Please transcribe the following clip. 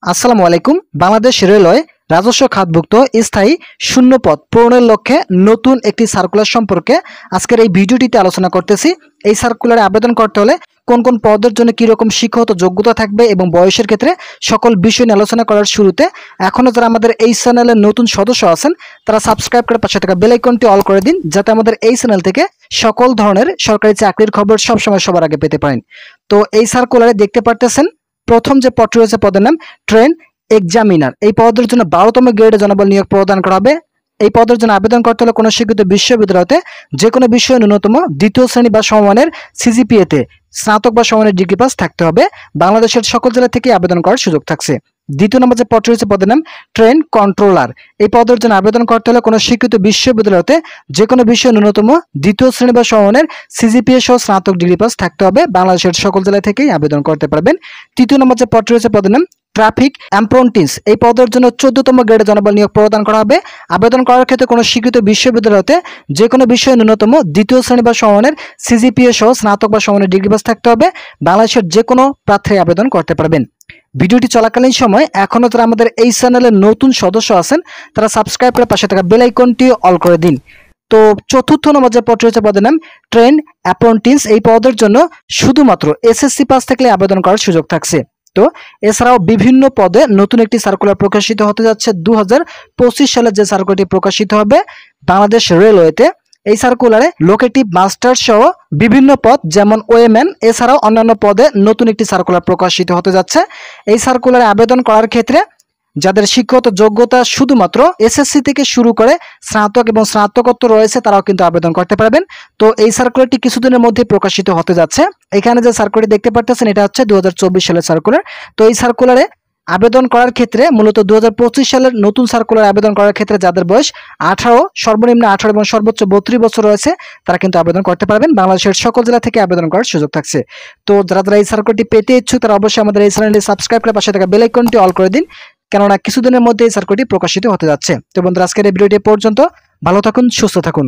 আসসালামু আলাইকুম। বাংলাদেশ রেলওয়ে রাজস্ব খাতভুক্ত স্থায়ী শূন্য পদ পূরণের লক্ষ্যে নতুন একটি সার্কুলার সম্পর্কে আজকের এই ভিডিওটিতে আলোচনা করতেছি। এই সার্কুলারে আবেদন করতে হলে কোন কোন পদের জন্য কি রকম শিক্ষাগত যোগ্যতা থাকবে এবং বয়সের ক্ষেত্রে সকল বিষয় নিয়ে আলোচনা করার শুরুতে এখনও যারা আমাদের এই চ্যানেলের নতুন সদস্য আছেন তারা সাবস্ক্রাইব করে পাশে থাকা বেল আইকনটি অল করে দিন, যাতে আমাদের এই চ্যানেল থেকে সকল ধরনের সরকারি চাকরির খবর সবসময় সবার আগে পেতে পারেন। তো এই সার্কুলারে দেখতে পারতেছেন প্রথম যে পদটি রয়েছে পদের নাম ট্রেন এক্সামিনার। এই পদের জন্য 12তম গ্রেডে জনবল নিয়োগ প্রদান করা হবে। এই পদের জন্য আবেদন করতে হলে কোনো স্বীকৃত বিশ্ববিদ্যালয়তে যে কোনো বিষয়ে ন্যূনতম দ্বিতীয় শ্রেণী বা সমমানের সিজিপিএতে স্নাতক বা সমমানের ডিগ্রি পাস থাকতে হবে। বাংলাদেশের সকল জেলা থেকে আবেদন করার সুযোগ থাকছে। দ্বিতীয় নম্বর যে পদটি রয়েছে পদের নাম ট্রেন কন্ট্রোলার। এই পদের জন্য আবেদন করতে হলে কোনো স্বীকৃত বিশ্ববিদ্যালয়তে যে কোনো বিষয়ে ন্যূনতম দ্বিতীয় শ্রেণী বা সমমানের সিজিপিএ সহ স্নাতক ডিগ্রি পাস থাকতে হবে। বাংলাদেশের সকল জেলা থেকেই আবেদন করতে পারবেন। তৃতীয় নম্বর যে পদটি রয়েছে পদের নাম ট্রাফিক অ্যাপ্রেন্টিস। এই পদের জন্য 14তম গ্রেডে জনবল নিয়োগ প্রদান করা হবে। আবেদন করার ক্ষেত্রে কোনো স্বীকৃত বিশ্ববিদ্যালয়তে যে কোনো বিষয়ে ন্যূনতম দ্বিতীয় শ্রেণী বা সমমানের সিজিপিএ সহ স্নাতক বা সমমানের ডিগ্রি পাস থাকতে হবে। বাংলাদেশের যে কোনো প্রার্থী আবেদন করতে পারবেন। ভিডিওটি চলাকালীন সময় এখনো যারা আমাদের এই চ্যানেলের নতুন সদস্য আছেন তারা সাবস্ক্রাইব করে পাশে থাকা বেল আইকনটি অল করে দিন। তো চতুর্থ নম্বর যে পদ রয়েছে পদের নাম ট্রেন অ্যাপ্রেন্টিস। এই পদের জন্য শুধুমাত্র এসএসসি পাস থাকলে আবেদন করার সুযোগ থাকছে। তো এছাড়াও বিভিন্ন পদে নতুন একটি সার্কুলার প্রকাশিত হতে যাচ্ছে 2025 সালে। যে সার্কুলারটি প্রকাশিত হবে বাংলাদেশ রেলওয়েতে, এই সার্কুলারে লোকেটিভ মাস্টার সহ বিভিন্ন পদ যেমন ওয়েম্যান এছাড়াও অন্যান্য পদে নতুন একটি সার্কুলার প্রকাশিত হতে যাচ্ছে। এই সার্কুলারে আবেদন করার ক্ষেত্রে যাদের শিক্ষাগত যোগ্যতা শুধুমাত্র এসএসসি থেকে শুরু করে স্নাতক এবং স্নাতকোত্তর রয়েছে তারাও কিন্তু আবেদন করতে পারবেন। তো এই সার্কুলারটি কিছুদিনের মধ্যে প্রকাশিত হতে যাচ্ছে। এখানে যে সার্কুলারটি দেখতে পাচ্ছেন এটা হচ্ছে 2024 সালের সার্কুলার। তো এই সার্কুলারে আবেদন করার ক্ষেত্রে মূলত 2025 সালের নতুন সার্কুলার আবেদন করার ক্ষেত্রে যাদের বয়স 18, সর্বনিম্ন 18 এবং সর্বোচ্চ 32 বছর রয়েছে তারা কিন্তু আবেদন করতে পারবেন। বাংলাদেশের সকল জেলা থেকে আবেদন করার সুযোগ থাকছে। তো যারা এই সার্কুলারটি পেতে ইচ্ছুক তারা অবশ্যই আমাদের এই চ্যানেলটি সাবস্ক্রাইব করে পাশে থাকা বেল আইকনটি অল করে দিন, কেননা কিছুদিনের মধ্যে এই সার্কুলারটি প্রকাশিত হতে যাচ্ছে। তো বন্ধুরা, আজকের এই ভিডিওটি পর্যন্ত। ভালো থাকুন, সুস্থ থাকুন।